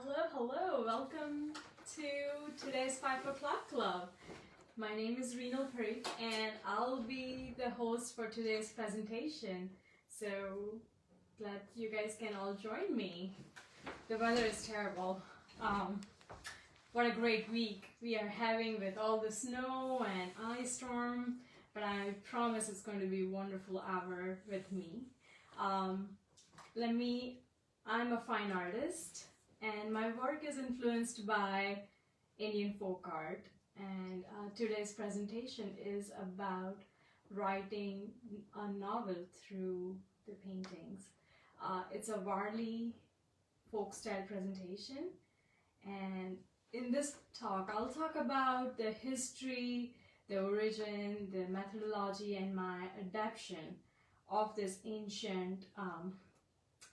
Hello, welcome to today's 5 o'clock club. My name is Rinal Parikh and I'll be the host for today's presentation. So glad you guys can all join me. The weather is terrible. What a great week we are having with all the snow and ice storm, but I promise it's going to be a wonderful hour with me. I'm a fine artist and my work is influenced by Indian folk art, and today's presentation is about writing a novel through the paintings. It's a Warli folk style presentation, and in this talk I'll talk about the history, the origin, the methodology, and my adaptation of this ancient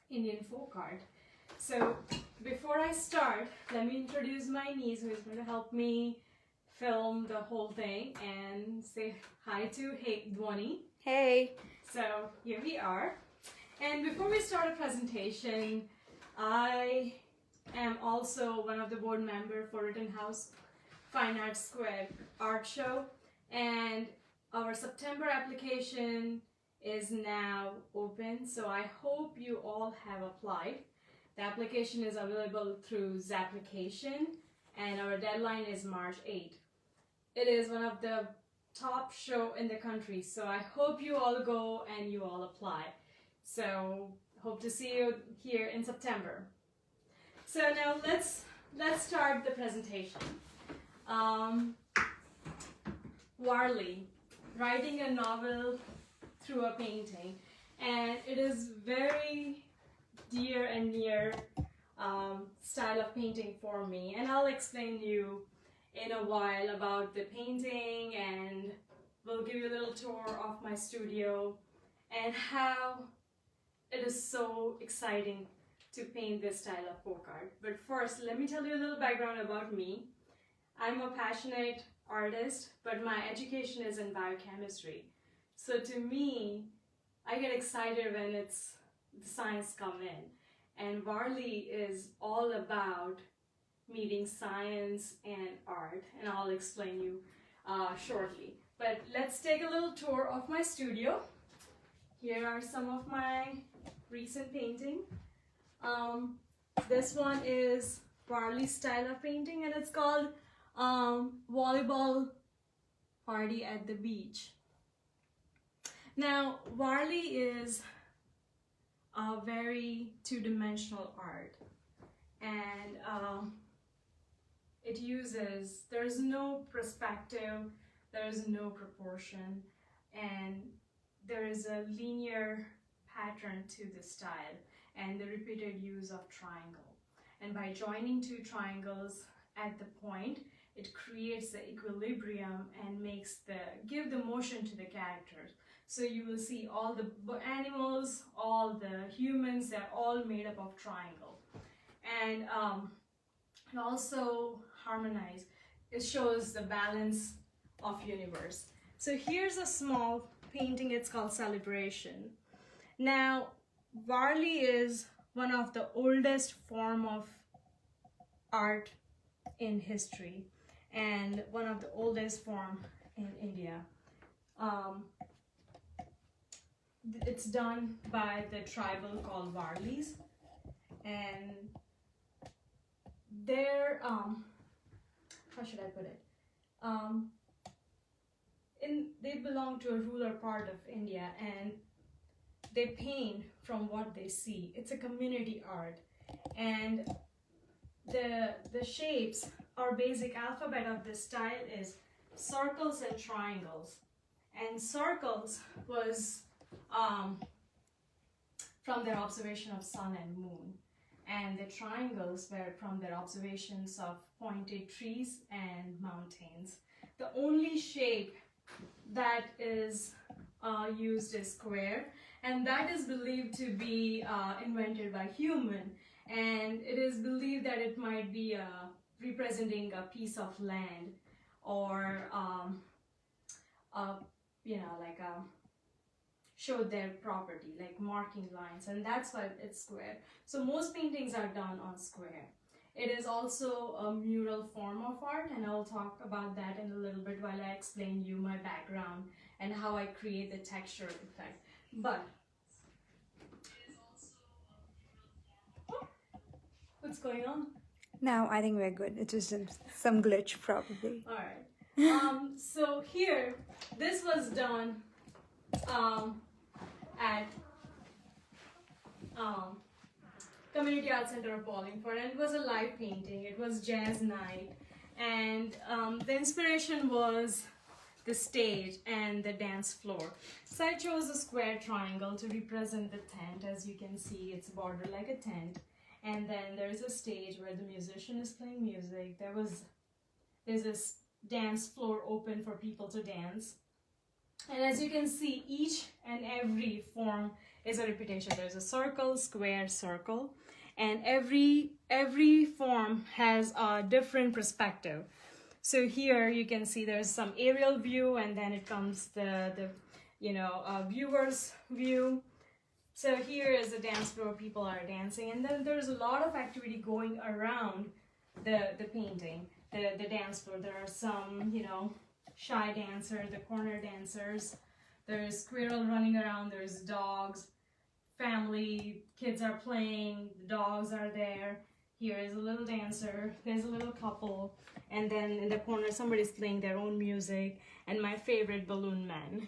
Indian folk art. So before I start, let me introduce my niece who is going to help me film the whole thing and say hi to Dhwani. Hey! So here we are. And before we start a presentation, I am also one of the board members for Rittenhouse Fine Arts Square art show, and our September application is now open, so I hope you all have applied. The application is available through Zapplication and our deadline is March 8th. It is one of the top show in the country, so I hope you all go and you all apply. So hope to see you here in September. So now let's start the presentation. Warli, writing a novel through a painting, and it is very dear and near style of painting for me, and I'll explain you in a while about the painting, and we'll give you a little tour of my studio and how it is so exciting to paint this style of folk art. But first, let me tell you a little background about me. I'm a passionate artist, but my education is in biochemistry. So to me, I get excited when it's the science come in. And Warli is all about meeting science and art, and I'll explain you shortly. But let's take a little tour of my studio. Here are some of my recent painting. This one is Warli style of painting, and it's called Volleyball Party at the Beach. Now, Warli is a very two-dimensional art, and there's no perspective, there's no proportion, and there is a linear pattern to the style and the repeated use of triangle. And by joining two triangles at the point, it creates the equilibrium and give the motion to the characters. So you will see all the animals, all the humans, they're all made up of triangle. And also harmonize. It shows the balance of universe. So here's a small painting, it's called Celebration. Now, Warli is one of the oldest form of art in history and one of the oldest form in India. It's done by the tribal called Warlis, and they're how should I put it? They belong to a rural part of India, and they paint from what they see. It's a community art, and the shapes or basic alphabet of this style is circles and triangles. And circles was from their observation of sun and moon, and the triangles were from their observations of pointed trees and mountains. The only shape that is used is square, and that is believed to be invented by human, and it is believed that it might be representing a piece of land or showed their property, like marking lines, and that's why it's square. So most paintings are done on square. It is also a mural form of art, and I'll talk about that in a little bit while I explain you my background and how I create the texture effect. But what's going on? Now I think we're good. It's just some glitch probably. All right. So here, this was done at Community Art Center of Wallingford, and it was a live painting. It was jazz night, and the inspiration was the stage and the dance floor. So I chose a square triangle to represent the tent. As you can see, it's bordered like a tent, and then there's a stage where the musician is playing music. There's this dance floor open for people to dance, and as you can see, each and every form is a repetition. There's a circle, square, circle, and every form has a different perspective. So here you can see there's some aerial view, and then it comes the viewer's view. So here is a dance floor, people are dancing, and then there's a lot of activity going around the painting, the dance floor. There are some, shy dancers, the corner dancers, there's squirrel running around, there's dogs, family, kids are playing, the dogs are there. Here is a little dancer, there's a little couple, and then in the corner somebody's playing their own music, and my favorite, balloon man.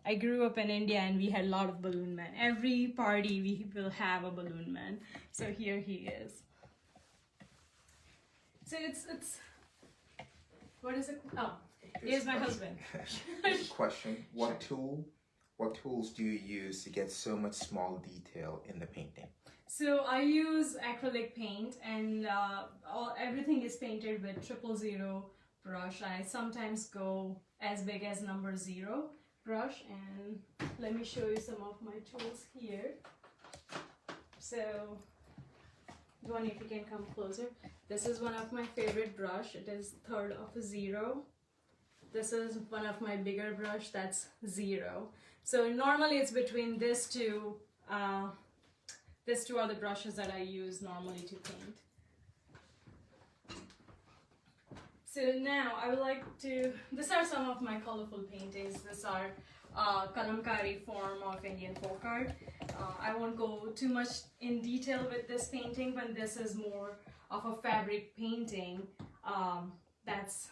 I grew up in India and we had a lot of balloon men. Every party we will have a balloon man. So here he is. So it's what is it? Oh, here's my husband. Question: What tools do you use to get so much small detail in the painting? So I use acrylic paint, and everything is painted with 000 brush. I sometimes go as big as number 0 brush, and let me show you some of my tools here. So, Duane, if you can come closer. This is one of my favorite brush. It is 1/3 of a 0. This is one of my bigger brush, that's 0. So normally it's between these two are the brushes that I use normally to paint. So now I would like to, these are some of my colorful paintings. These are kalamkari form of Indian folk art. I won't go too much in detail with this painting, but this is more of a fabric painting. That's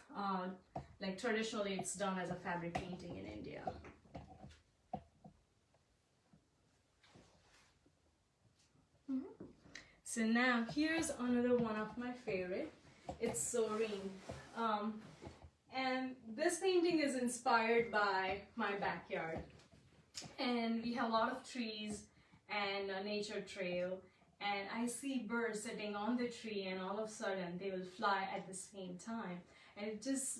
like traditionally it's done as a fabric painting in India. So now here's another one of my favorite. It's Soaring. And this painting is inspired by my backyard. And we have a lot of trees and a nature trail. And I see birds sitting on the tree, and all of a sudden they will fly at the same time. And it just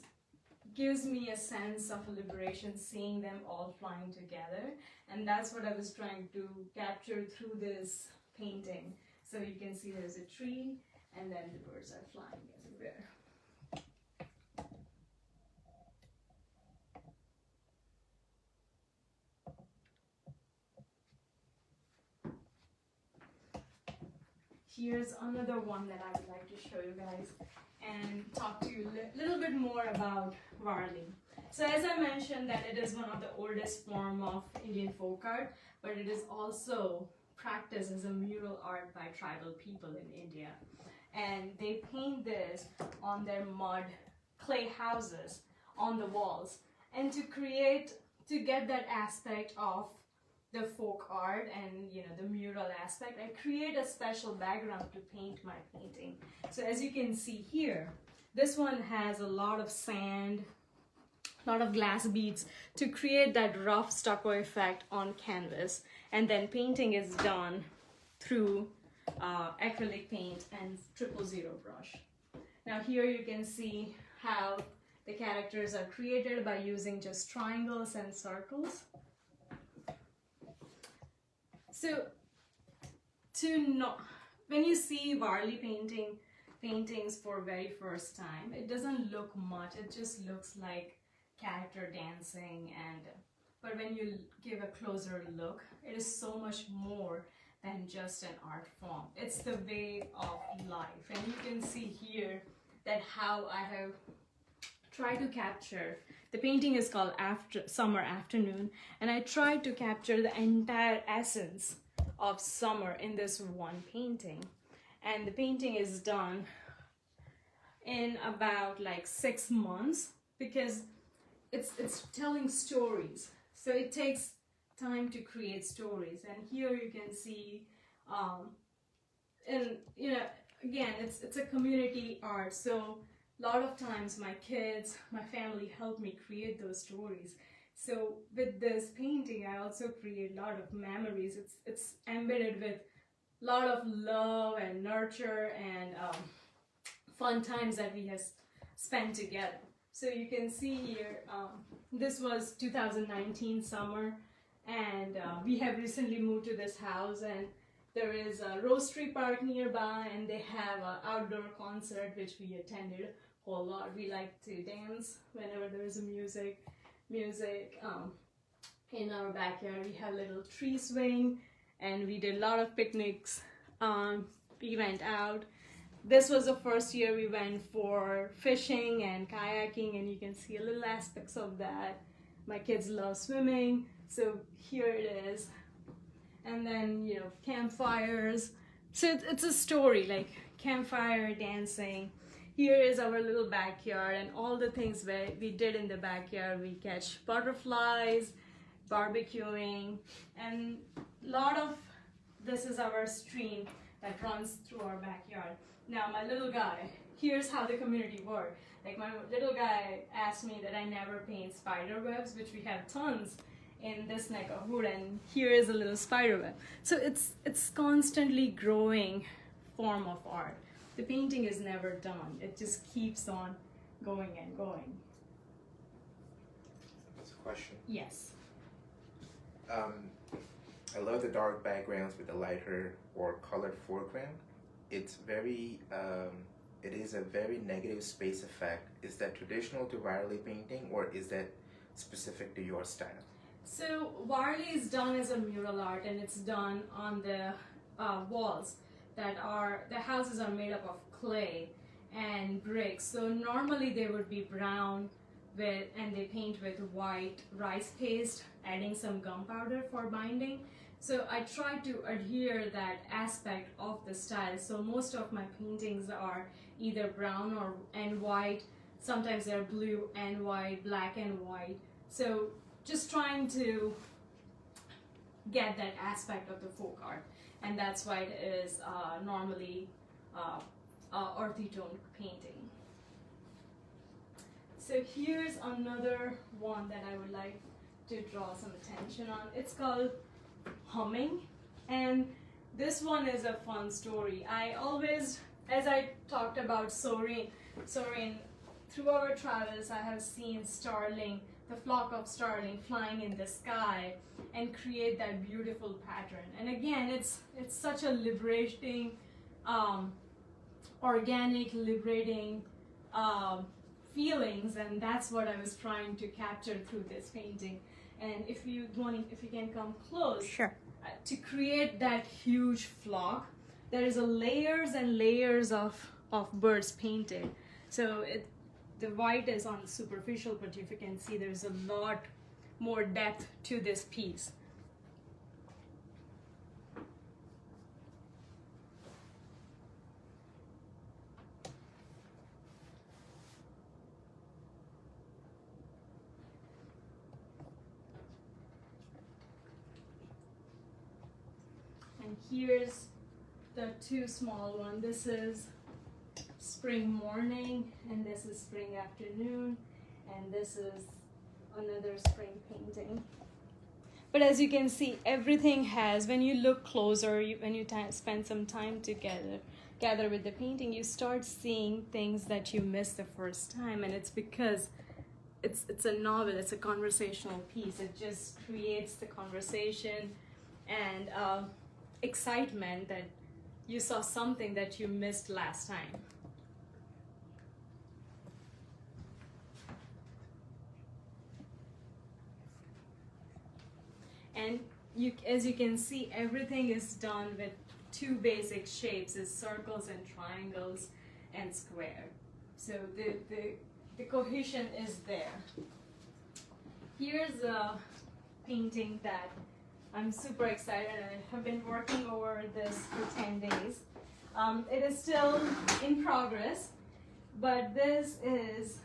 gives me a sense of liberation seeing them all flying together. And that's what I was trying to capture through this painting. So you can see there's a tree, and then the birds are flying everywhere. Here's another one that I would like to show you guys and talk to you a little bit more about Warli. So as I mentioned that it is one of the oldest form of Indian folk art, but it is also practiced as a mural art by tribal people in India. And they paint this on their mud clay houses on the walls. And to get that aspect of the folk art and the mural aspect, I create a special background to paint my painting. So as you can see here, this one has a lot of sand, a lot of glass beads to create that rough stucco effect on canvas. And then painting is done through acrylic paint and 000 brush. Now here you can see how the characters are created by using just triangles and circles. So when you see Warli paintings for very first time, it doesn't look much. It just looks like character dancing, but when you give a closer look, it is so much more than just an art form. It's the way of life. And you can see here that how I have tried to capture. The painting is called Summer Afternoon, and I tried to capture the entire essence of summer in this one painting. And the painting is done in about like 6 months because it's telling stories. So it takes time to create stories. And here you can see, and you know, again, it's a community art. So a lot of times my kids, my family help me create those stories. So with this painting, I also create a lot of memories. It's embedded with a lot of love and nurture and fun times that we have spent together. So you can see here, this was 2019 summer, and we have recently moved to this house, and there is a Roastery Park nearby, and they have an outdoor concert which we attended a whole lot. We like to dance whenever there is a music in our backyard. We have a little tree swing, and we did a lot of picnics. We went out. This was the first year we went for fishing and kayaking, and you can see a little aspects of that. My kids love swimming, so here it is. And then, you know, campfires. So it's a story, like campfire, dancing. Here is our little backyard and all the things we did in the backyard. We catch butterflies, barbecuing, and a lot of this is our stream that runs through our backyard. Now my little guy, here's how the community worked. Like my little guy asked me that I never paint spider webs, which we have tons in this neck of wood, and here is a little spider web. So it's constantly growing form of art. The painting is never done. It just keeps on going and going. That's a question. Yes. I love the dark backgrounds with the lighter or colored foreground. It's very, it is a very negative space effect. Is that traditional to Warli painting, or is that specific to your style? So Warli is done as a mural art, and it's done on the walls that are, the houses are made up of clay and bricks. So normally they would be brown and they paint with white rice paste, adding some gunpowder for binding. So I try to adhere that aspect of the style. So most of my paintings are either brown and white. Sometimes they're blue and white, black and white. So just trying to get that aspect of the folk art. And that's why it is normally earthy tone painting. So here's another one that I would like to draw some attention on. It's called Humming, and this one is a fun story. I always, as I talked about soaring, through our travels I have seen starling, the flock of starling flying in the sky and create that beautiful pattern. And again, it's such a liberating, organic, liberating feelings, and that's what I was trying to capture through this painting. And if you can come close, Sure. To create that huge flock, there is a layers and layers of birds painted. So the white is on the superficial, but if you can see, there's a lot more depth to this piece. And here's the two small ones. This is spring morning, and this is spring afternoon, and this is another spring painting. But as you can see, everything has, when you look closer, when you spend some time together with the painting, you start seeing things that you missed the first time, and it's because it's a novel, it's a conversational piece. It just creates the conversation and excitement that you saw something that you missed last time. And as you can see, everything is done with two basic shapes, is circles and triangles and square. So the cohesion is there. Here's a painting that I'm super excited, and I have been working over this for 10 days. It is still in progress, but this is,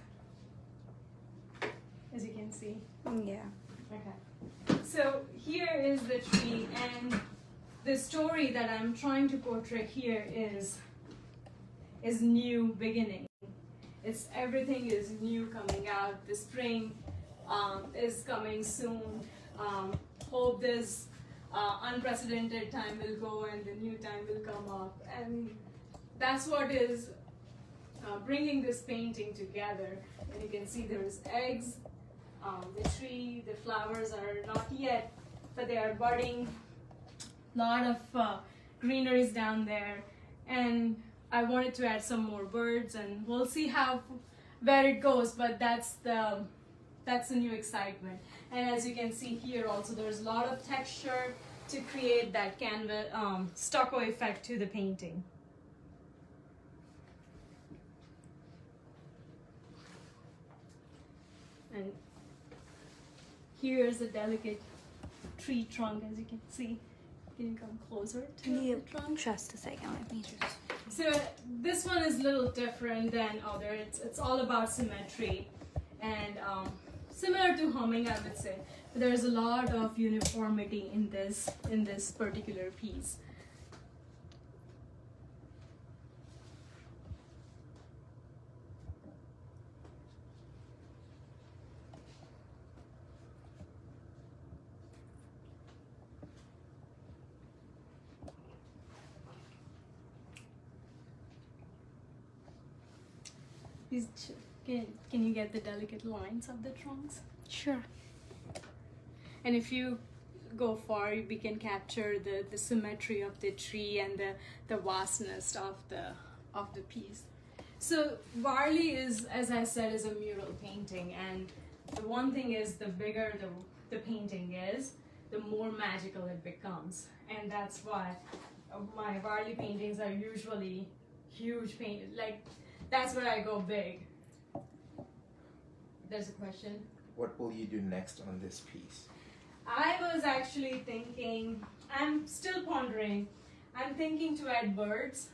as you can see. Yeah. Okay. So here is the tree, and the story that I'm trying to portray here is new beginning. It's everything is new coming out. The spring is coming soon. Hope this unprecedented time will go and the new time will come up, and that's what is bringing this painting together. And you can see there's eggs, the tree, the flowers are not yet, but they are budding. Lot of greeneries down there, and I wanted to add some more birds, and we'll see where it goes, but that's the new excitement. And as you can see here also, there's a lot of texture to create that canvas stucco effect to the painting. And here's a delicate tree trunk, as you can see. Can you come closer to the trunk? Just a second, let me just. So this one is a little different than other. It's all about symmetry, and similar to humming, I would say. But there's a lot of uniformity in this particular piece. Can you get the delicate lines of the trunks? Sure. And if you go far, we can capture the symmetry of the tree and the vastness of the piece. So Warli is, as I said, is a mural painting, and the one thing is, the bigger the painting is, the more magical it becomes, and that's why my Warli paintings are usually huge like. That's where I go big. There's a question. What will you do next on this piece? I was actually thinking, I'm still pondering, I'm thinking to add birds.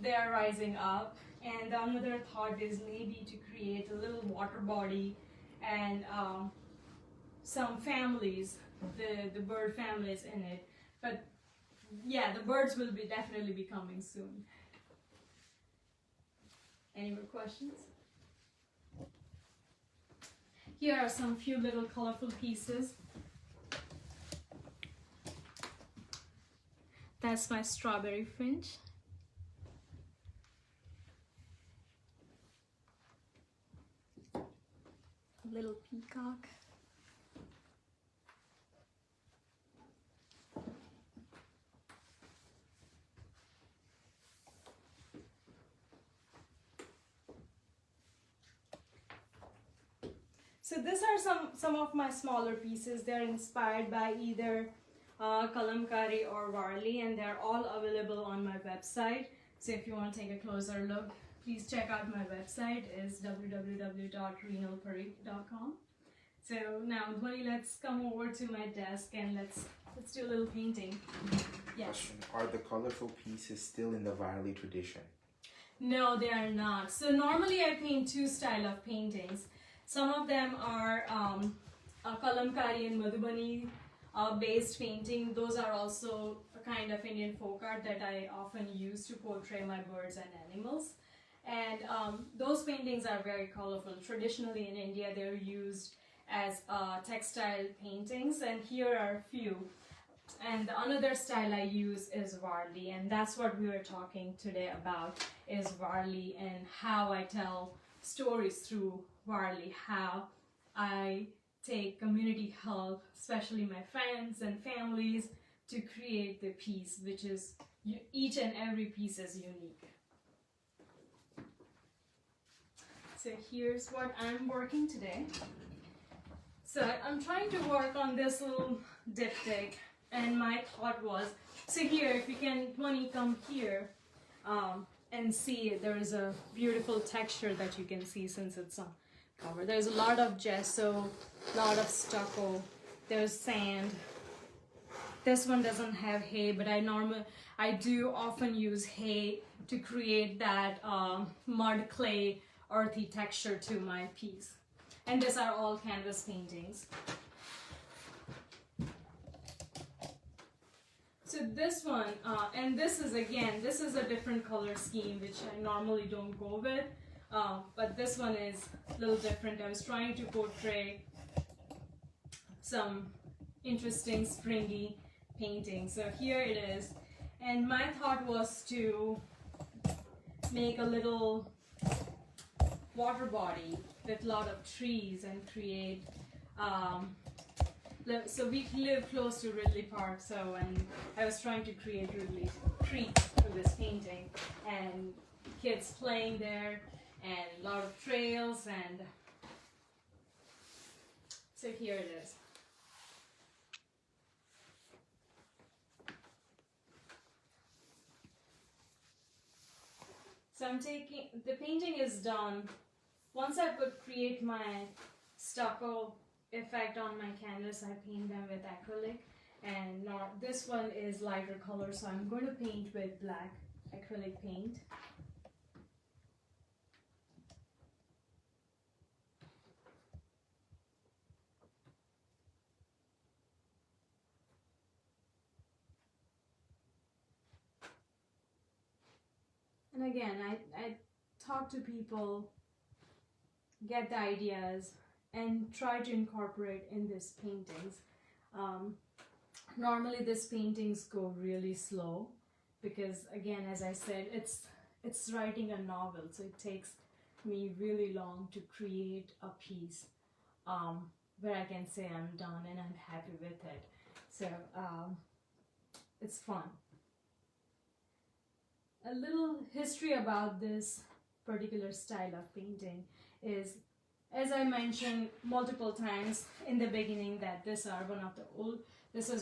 They are rising up. And another thought is maybe to create a little water body and some families, the bird families in it. But yeah, the birds will definitely be coming soon. Any more questions? Here are some few little colorful pieces. That's my strawberry finch. A little peacock. So these are some of my smaller pieces. They're inspired by either kalamkari or Warli, and they're all available on my website. So if you want to take a closer look, please check out my website. It's www.rinalparikh.com. So now, Dhwani, let's come over to my desk and let's do a little painting. Yes. Question: are the colorful pieces still in the Warli tradition? No, they are not. So normally I paint two styles of paintings. Some of them are kalamkari and madhubani based painting. Those are also a kind of Indian folk art that I often use to portray my birds and animals. And those paintings are very colorful. Traditionally in India, they're used as textile paintings, and here are a few. And another style I use is Warli, and that's what we were talking today about, is Warli and how I tell stories through Warli, how I take community help, especially my friends and families, to create the piece, which is, each and every piece is unique. So here's what I'm working today. So I'm trying to work on this little diptych, and my thought was, so here, if you can, Tony, come here and see, there is a beautiful texture that you can see since it's on cover. There's a lot of gesso, a lot of stucco, there's sand. This one doesn't have hay, but I do often use hay to create that mud clay earthy texture to my piece. And these are all canvas paintings. So this one, and this is a different color scheme which I normally don't go with, but this one is a little different. I was trying to portray some interesting springy painting. So here it is, and my thought was to make a little water body with a lot of trees and create so we live close to Ridley Park, and I was trying to create Ridley Creek for this painting, and kids playing there and a lot of trails, and so here it is. So the painting is done. Once I create my stucco effect on my canvas, I paint them with acrylic, and now this one is lighter color, so I'm going to paint with black acrylic paint. And again, I talk to people, get the ideas, and try to incorporate in these paintings. Normally these paintings go really slow because, again, as I said, it's writing a novel, so it takes me really long to create a piece where I can say I'm done and I'm happy with it. So it's fun. A little history about this particular style of painting is, as I mentioned multiple times in the beginning, that this is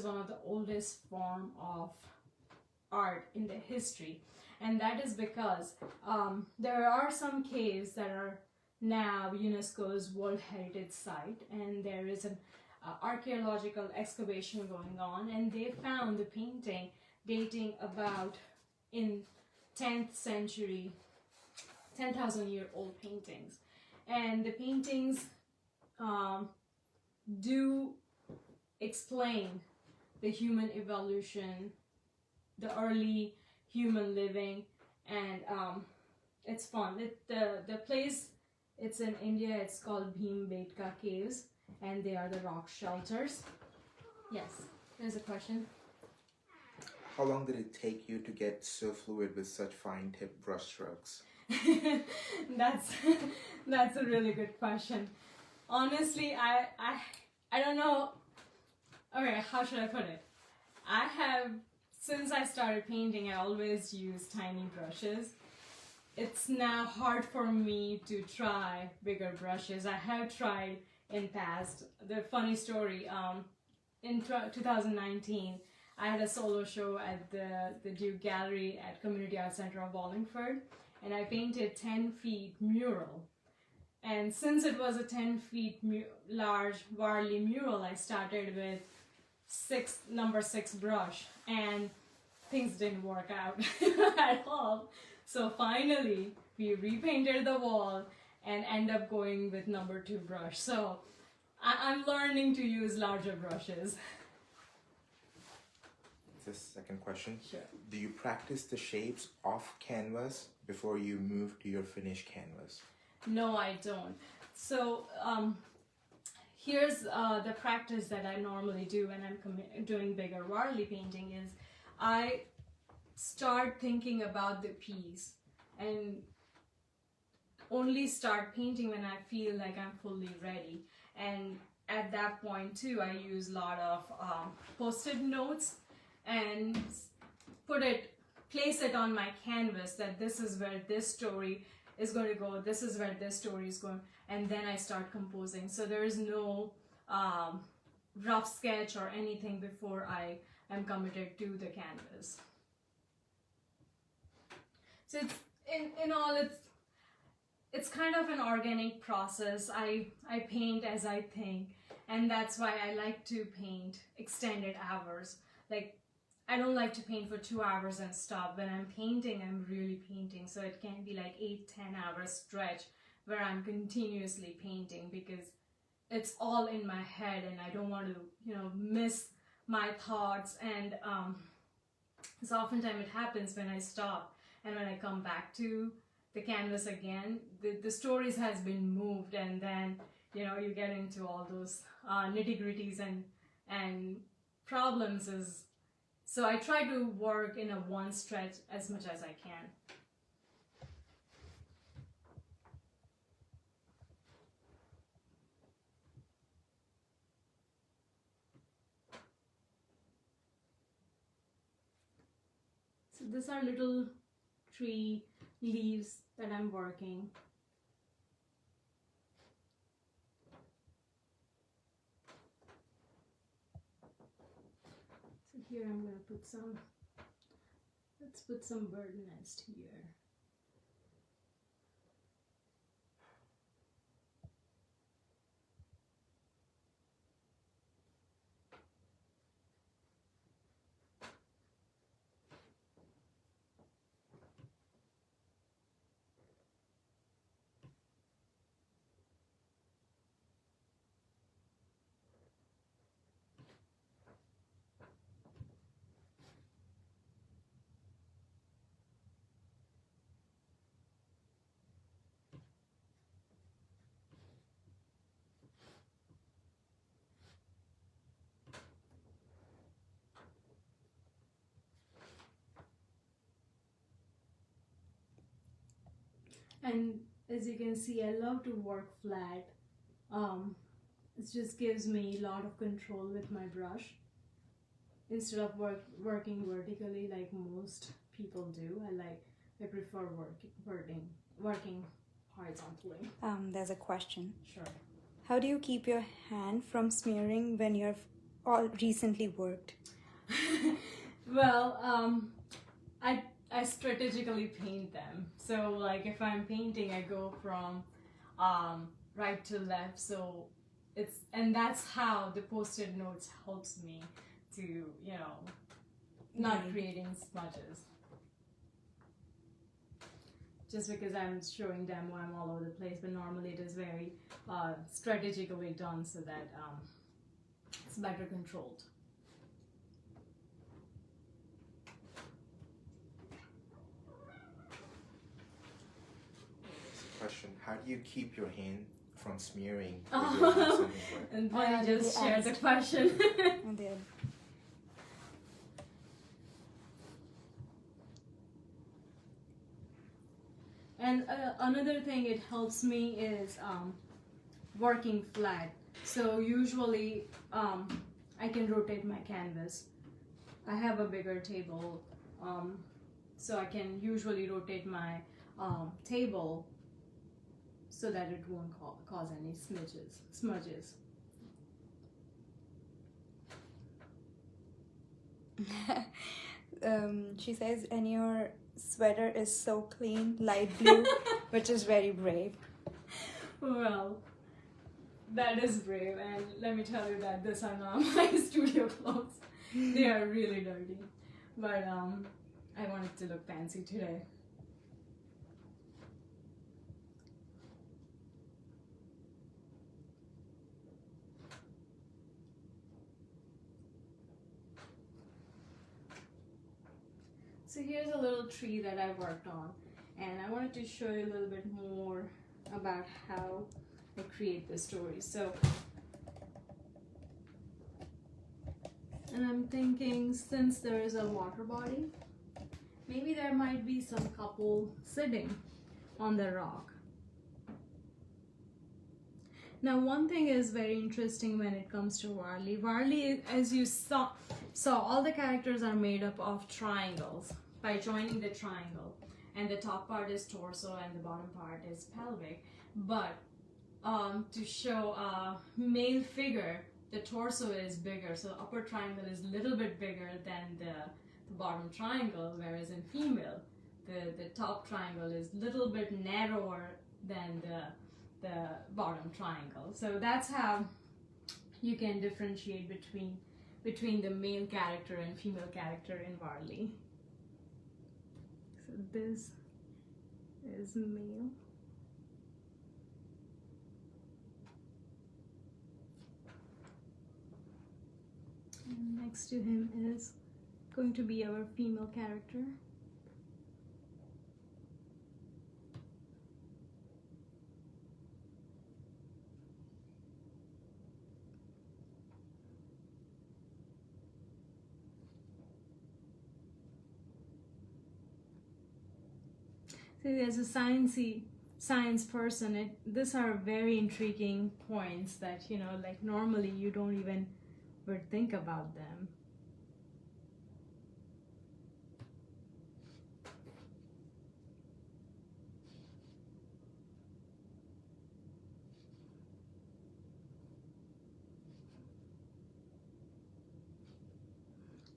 one of the oldest form of art in the history, and that is because there are some caves that are now UNESCO's World Heritage Site, and there is an archaeological excavation going on, and they found the painting dating about in 10th century, 10,000-year-old paintings. And the paintings do explain the human evolution, the early human living, and it's fun. The place, it's in India, it's called Bhimbetka Caves, and they are the rock shelters. Yes, there's a question. How long did it take you to get so fluid with such fine tip brush strokes? That's a really good question. Honestly, I don't know. Okay, how should I put it? Since I started painting, I always use tiny brushes. It's now hard for me to try bigger brushes. I have tried in past. The funny story, in 2019, I had a solo show at the Duke Gallery at Community Arts Center of Wallingford, and I painted 10 feet mural. And since it was a 10 feet large Warli mural, I started with number 6 brush, and things didn't work out at all. So finally, we repainted the wall and end up going with number 2 brush. So I'm learning to use larger brushes. The second question. Sure. Do you practice the shapes off canvas before you move to your finished canvas? No, I don't. So here's the practice that I normally do when I'm doing bigger Warli painting is I start thinking about the piece and only start painting when I feel like I'm fully ready. And at that point too, I use a lot of post-it notes and place it on my canvas that this is where this story is going to go, this is where this story is going, and then I start composing. So there is no rough sketch or anything before I am committed to the canvas. So it's in all it's kind of an organic process. I paint as I think, and that's why I like to paint extended hours. Like, I don't like to paint for 2 hours and stop. When I'm painting, I'm really painting. So it can be like 8-10 hours stretch where I'm continuously painting, because it's all in my head and I don't want to, miss my thoughts. And so oftentimes it happens when I stop, and when I come back to the canvas again, the stories has been moved, and then you get into all those nitty-gritties and problems. So I try to work in a one stretch as much as I can. So these are little tree leaves that I'm working. So here I'm going to put let's put some bird nest here. And as you can see, I love to work flat. It just gives me a lot of control with my brush instead of working vertically like most people do. I prefer working horizontally. There's a question. Sure. How do you keep your hand from smearing when you've all recently worked? Well, I strategically paint them. So like if I'm painting, I go from right to left. So and that's how the post-it notes helps me to, not creating smudges. Just because I'm showing demo, I'm all over the place, but normally it is very strategically done so that it's better controlled. Question: how do you keep your hand from smearing when you're doing something wet? And then you just share the question. And then And another thing it helps me is working flat. So usually I can rotate my canvas. I have a bigger table, so I can usually rotate my table so that it won't cause any smudges. She says, and your sweater is so clean, light blue, which is very brave. Well, that is brave, and let me tell you that these are not my studio clothes. They are really dirty, but I wanted to look fancy today. So here's a little tree that I worked on, and I wanted to show you a little bit more about how I create the story. So, and I'm thinking, since there is a water body, maybe there might be some couple sitting on the rock. Now, one thing is very interesting when it comes to Warli. Warli, as you saw, all the characters are made up of triangles. By joining the triangle, and the top part is torso and the bottom part is pelvic, but to show a male figure, the torso is bigger, so the upper triangle is a little bit bigger than the bottom triangle, whereas in female, the top triangle is a little bit narrower than the bottom triangle. So that's how you can differentiate between the male character and female character in Warli. So this is male. And next to him is going to be our female character. So as a science person, these are very intriguing points that, you know, like normally you don't even would think about them.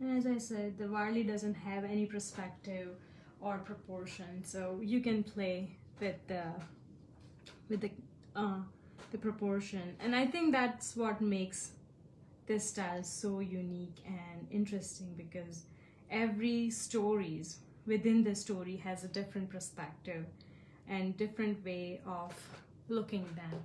And as I said, the Warli doesn't have any perspective or proportion, so you can play with the proportion, and I think that's what makes this style so unique and interesting, because every stories within the story has a different perspective and different way of looking them.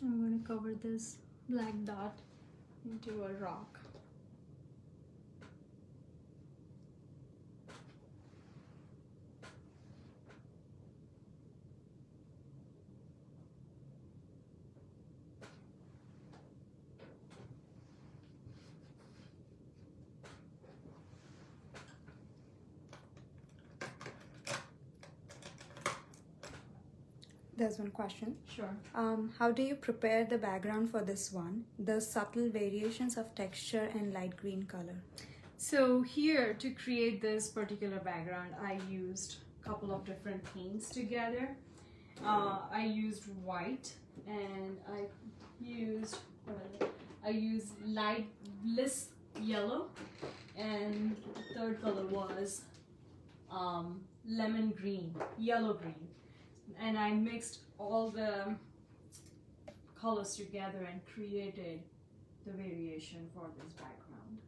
I'm going to cover this black dot into a rock. There's one question. Sure. How do you prepare the background for this one? The subtle variations of texture and light green color. So here, to create this particular background, I used a couple of different paints together. I used white, and I used light bliss yellow, and the third color was lemon green, yellow green. And I mixed all the colors together and created the variation for this background.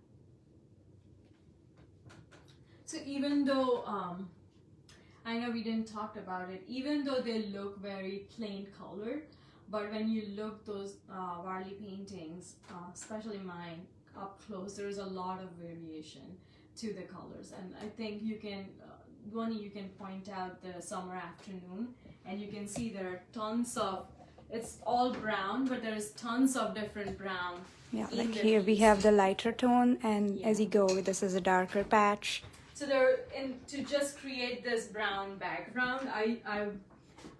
So even though, I know we didn't talk about it, even though they look very plain colored, but when you look those Warli paintings, especially mine, up close, there's a lot of variation to the colors. And I think you can, you can point out the summer afternoon, and you can see there are tons of, it's all brown, but there's tons of different brown. Yeah, like here we have the lighter tone, and as you go, this is a darker patch. So to just create this brown background,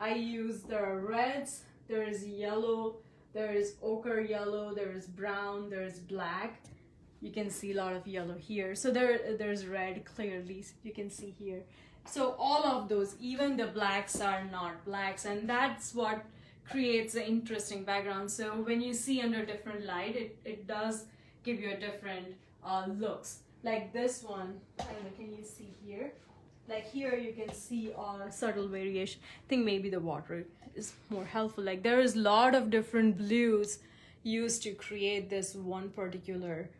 I use the reds, there is yellow, there is ochre yellow, there is brown, there is black. You can see a lot of yellow here. So there's red clearly, you can see here. So all of those, even the blacks are not blacks, and that's what creates an interesting background. So when you see under different light, it does give you a different looks. Like this one, I don't know, can you see here? Like here you can see a subtle variation. I think maybe the water is more helpful. Like there is a lot of different blues used to create this one particular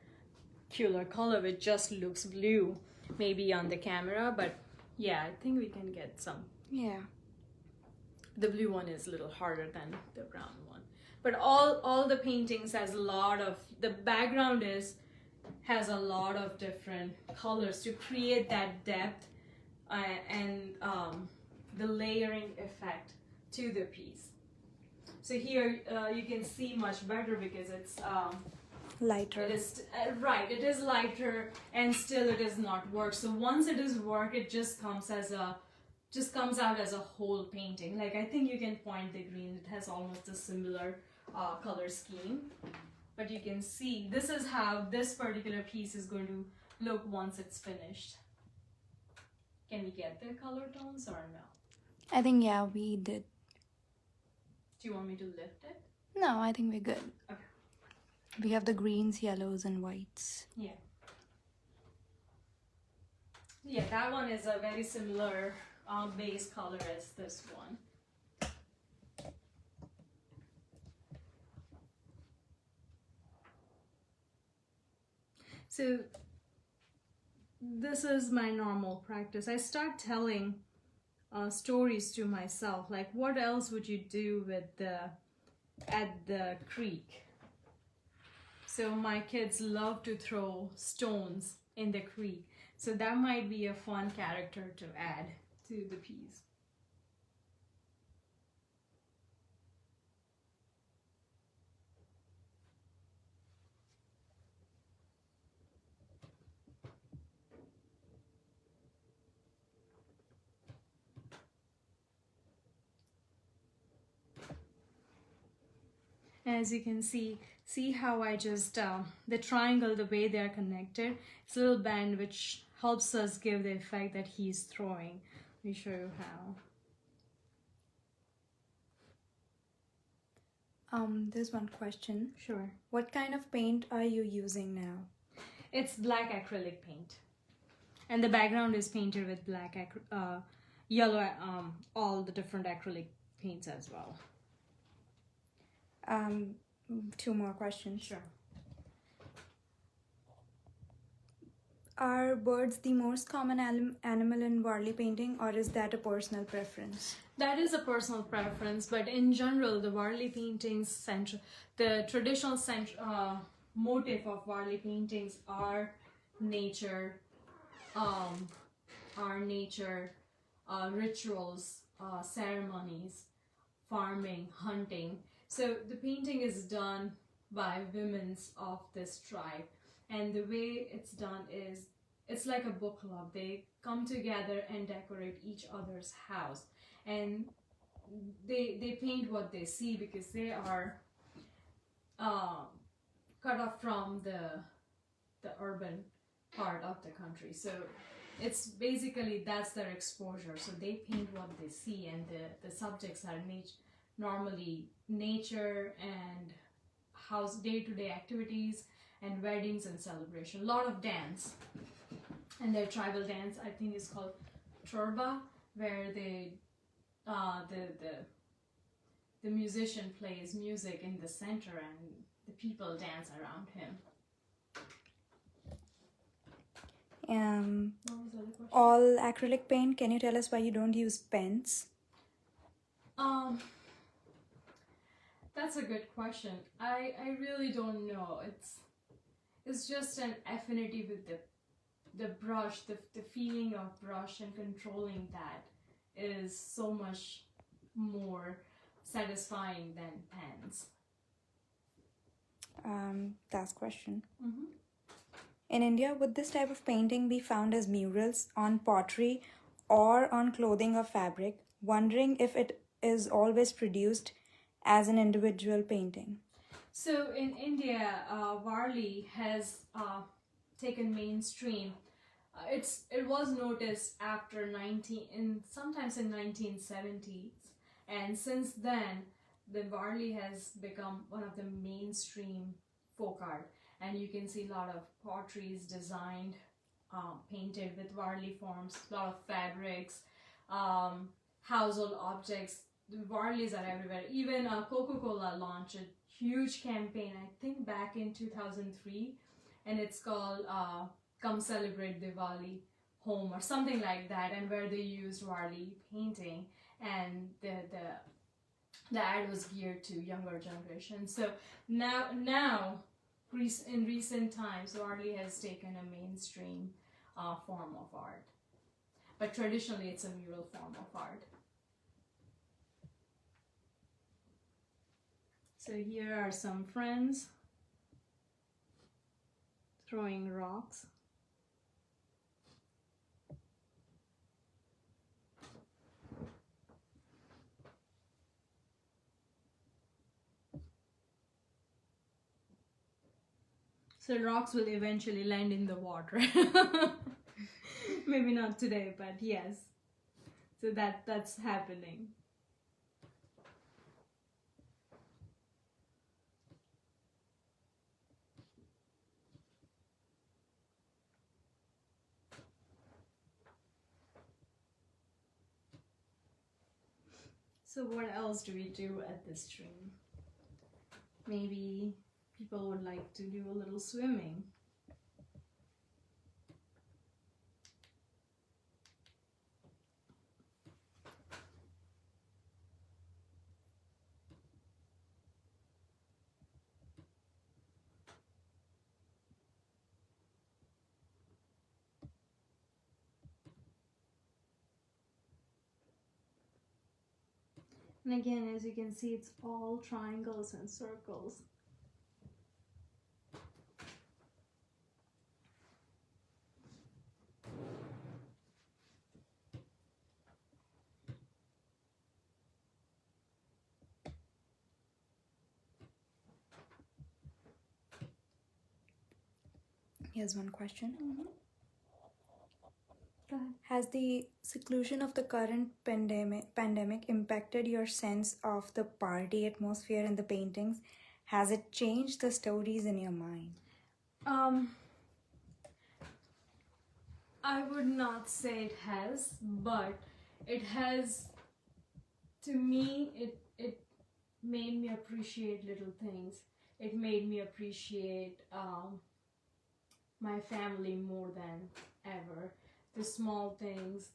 color, which just looks blue maybe on the camera, but yeah, I think we can get some. Yeah. The blue one is a little harder than the brown one. But all the paintings has a lot of, the background has a lot of different colors to create that depth and the layering effect to the piece. So here you can see much better because it's lighter. It is right. It is lighter, and still it is not work. So once it is work, it just comes out as a whole painting. Like I think you can point the green. It has almost a similar color scheme, but you can see this is how this particular piece is going to look once it's finished. Can we get the color tones or no? I think, yeah, we did. Do you want me to lift it? No, I think we're good. Okay. We have the greens, yellows, and whites. Yeah. Yeah, that one is a very similar base color as this one. So this is my normal practice. I start telling stories to myself, like what else would you do at the creek? So my kids love to throw stones in the creek. So that might be a fun character to add to the piece. As you can see how I just, the triangle, the way they are connected, it's a little band which helps us give the effect that he's throwing. Let me show you how. There's one question. Sure. What kind of paint are you using now? It's black acrylic paint. And the background is painted with black, yellow, all the different acrylic paints as well. Two more questions. Sure. Are birds the most common animal in Warli painting, or is that a personal preference? That is a personal preference, but in general, the Warli paintings, the traditional motif of Warli paintings are nature, rituals, ceremonies, farming, hunting. So the painting is done by women of this tribe, and the way it's done is it's like a book club. They come together and decorate each other's house, and they paint what they see because they are cut off from the urban part of the country. So it's basically that's their exposure. So they paint what they see, and the subjects are normally nature and house day-to-day activities and weddings and celebration. A lot of dance, and their tribal dance I think is called Chorba, where they the musician plays music in the center and the people dance around him. What was the other question? All acrylic paint. Can you tell us why you don't use pens? That's a good question. I really don't know. It's just an affinity with the brush, the feeling of brush and controlling that is so much more satisfying than pens. Last question. Mm-hmm. In India, would this type of painting be found as murals on pottery or on clothing or fabric? Wondering if it is always produced as an individual painting. So in India, Warli has taken mainstream. It was noticed after sometimes in 1970s, and since then the Warli has become one of the mainstream folk art, and you can see a lot of potteries designed, painted with Warli forms, a lot of fabrics, household objects. The Warlis are everywhere. Even Coca-Cola launched a huge campaign, I think back in 2003, and it's called Come Celebrate Diwali Home or something like that, and where they used Warli painting, and the ad was geared to younger generations. So now in recent times, Warli has taken a mainstream form of art, but traditionally it's a mural form of art. So here are some friends. throwing rocks. So rocks will eventually land in the water. Maybe not today, but yes. So that's happening. So what else do we do at this stream? Maybe people would like to do a little swimming. And again, as you can see, it's all triangles and circles. Here's one question. Go ahead. Has the seclusion of the current pandemic impacted your sense of the party atmosphere in the paintings? Has it changed the stories in your mind? I would not say it has, but it has, to me, it made me appreciate little things. It made me appreciate my family more than ever. The small things.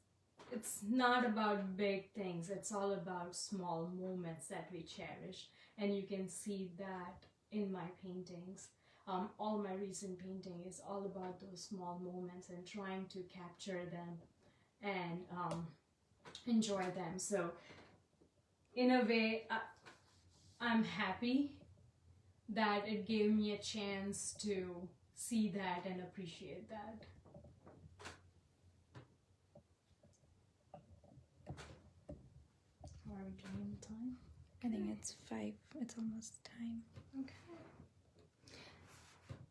It's not about big things. It's all about small moments that we cherish. And you can see that in my paintings. All my recent painting is all about those small moments and trying to capture them and enjoy them. So in a way, I'm happy that it gave me a chance to see that and appreciate that. How are we doing in time? I think it's 5. It's almost time. Okay.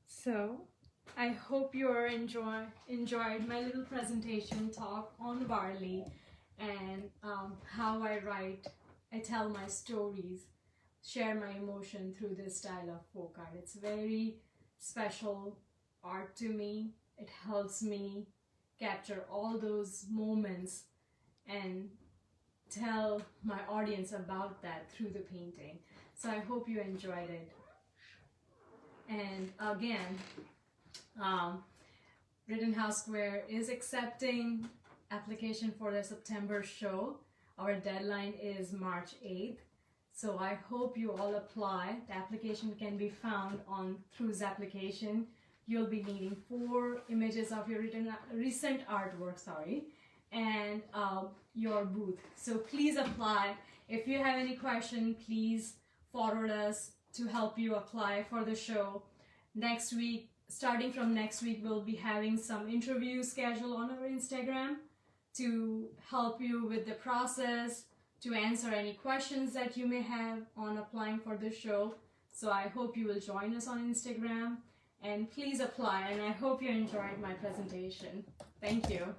So, I hope you are enjoyed my little presentation talk on Warli and how I tell my stories, share my emotion through this style of folk art. It's very special art to me. It helps me capture all those moments and tell my audience about that through the painting. So I hope you enjoyed it. And again, Rittenhouse Square is accepting application for the September show. Our deadline is March 8th. So I hope you all apply. The application can be found through Zapplication. You'll be needing 4 images of your recent artwork, and your booth. So please apply. If you have any question, please forward us to help you apply for the show. Next week, starting from next week, we'll be having some interviews scheduled on our Instagram to help you with the process, to answer any questions that you may have on applying for the show. So I hope you will join us on Instagram and please apply, and I hope you enjoyed my presentation. Thank you.